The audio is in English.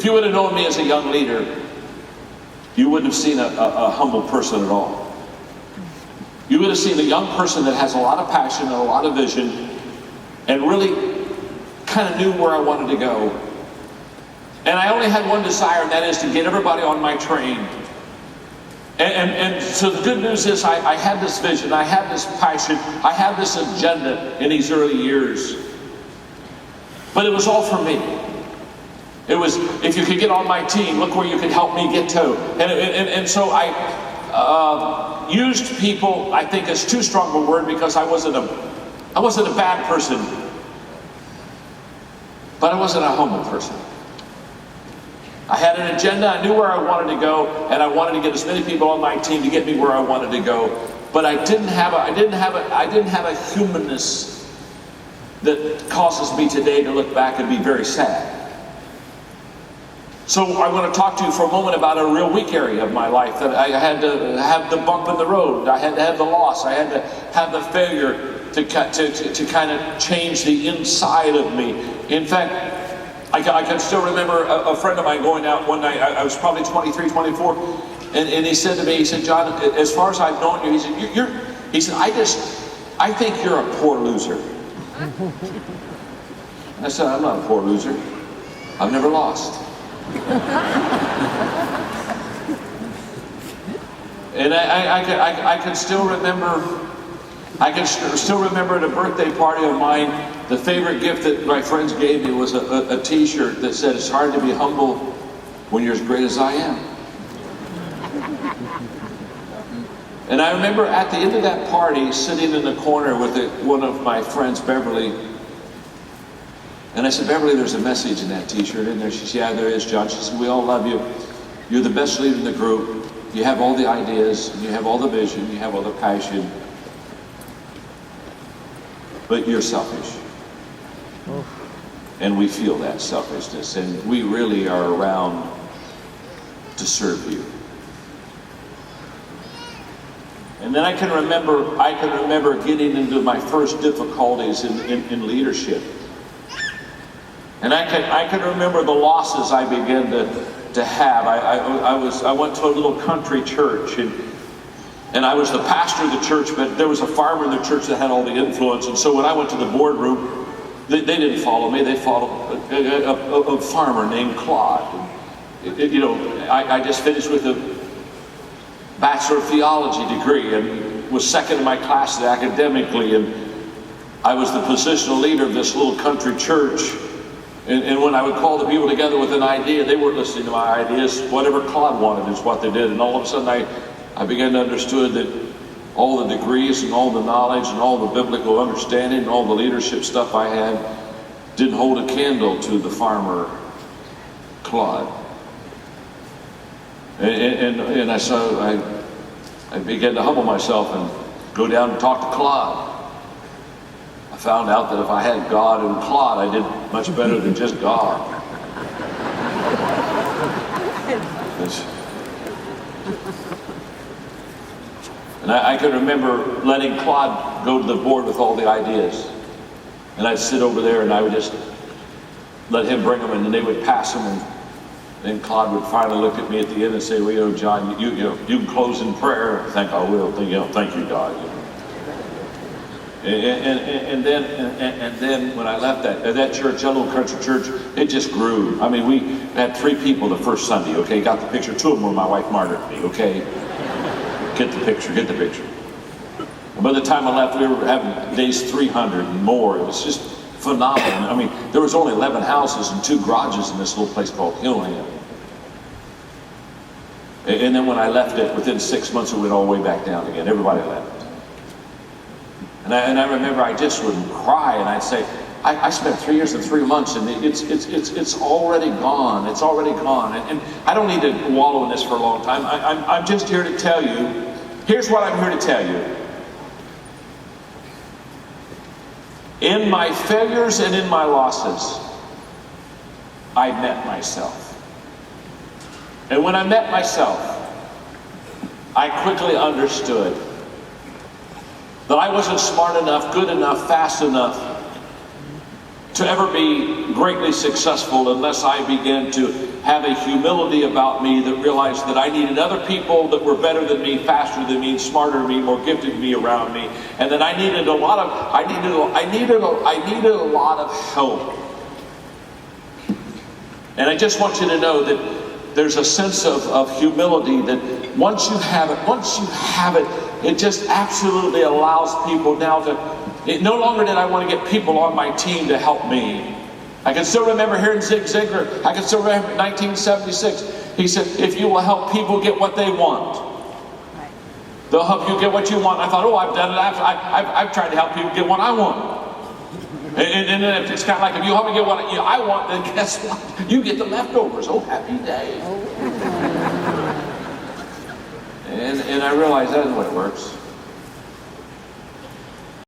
If you would have known me as a young leader, you wouldn't have seen a humble person at all. You would have seen a young person that has a lot of passion and a lot of vision and really kind of knew where I wanted to go. And I only had one desire, and that is to get everybody on my train. And so the good news is I had this vision, I had this passion, I had this agenda in these early years. But it was all for me. It was, if you could get on my team, look where you could help me get to. And so I used people, I think is too strong a word, because I wasn't a bad person, but I wasn't a humble person. I had an agenda, I knew where I wanted to go, and I wanted to get as many people on my team to get me where I wanted to go. But I didn't have a humanness that causes me today to look back and be very sad. So I want to talk to you for a moment about a real weak area of my life, that I had to have the bump in the road, I had to have the loss, I had to have the failure to kind of change the inside of me. In fact, I can still remember a friend of mine going out one night. I was probably 23, 24, and he said to me, he said, "John, as far as I've known you," he said, I think you're a poor loser." And I said, "I'm not a poor loser. I've never lost." And I can still remember. I can still remember at a birthday party of mine, the favorite gift that my friends gave me was a t-shirt that said, "It's hard to be humble when you're as great as I am." And I remember at the end of that party, sitting in the corner with one of my friends, Beverly. And I said, "Beverly, there's a message in that t-shirt, isn't there?" She said, "Yeah, there is, John." She said, "We all love you. You're the best leader in the group. You have all the ideas, you have all the vision, you have all the passion. But you're selfish." And we feel that selfishness, and we really are around to serve you. And then I can remember getting into my first difficulties in leadership. And I can remember the losses I began to have. I went to a little country church, and I was the pastor of the church, but there was a farmer in the church that had all the influence. And so when I went to the boardroom, they didn't follow me. They followed a farmer named Claude. I just finished with a Bachelor of Theology degree and was second in my class academically. And I was the positional leader of this little country church. And when I would call the people together with an idea, they weren't listening to my ideas. Whatever Claude wanted is what they did. And all of a sudden I began to understand that all the degrees and all the knowledge and all the biblical understanding and all the leadership stuff I had didn't hold a candle to the farmer Claude. And I began to humble myself and go down and talk to Claude. I found out that if I had God and Claude, I did much better than just God. And I can remember letting Claude go to the board with all the ideas. And I'd sit over there and I would just let him bring them, and then they would pass them. And then Claude would finally look at me at the end and say, "Well, John, you can close in prayer." I think I will. Thank you, God. And then when I left that church, that little country church, it just grew. I mean, we had 3 people the first Sunday. Okay, got the picture. 2 of them were my wife Margaret and me. Okay. Get the picture. And by the time I left, we were having days 300 and more. It was just phenomenal. I mean, there was only 11 houses and 2 garages in this little place called Hillham. And then when I left it, within 6 months, it went all the way back down again. Everybody left. And I remember I just would cry, and I'd say, I spent 3 years and 3 months, and it's already gone. It's already gone. And I don't need to wallow in this for a long time. I'm just here to tell you. Here's what I'm here to tell you. In my failures and in my losses, I met myself. And when I met myself, I quickly understood that I wasn't smart enough, good enough, fast enough to ever be greatly successful unless I began to have a humility about me that realized that I needed other people that were better than me, faster than me, smarter than me, more gifted than me around me, and that I needed a lot of help. And I just want you to know that there's a sense of humility that once you have it, it just absolutely allows people now to, no longer did I want to get people on my team to help me. I can still remember hearing Zig Ziglar. I can still remember 1976. He said, if you will help people get what they want, they'll help you get what you want. I thought, oh, I've done it. I've tried to help people get what I want. And then it's kind of like, if you help me get what I want, then guess what? You get the leftovers. Oh, happy day. And I realized that's the way it works.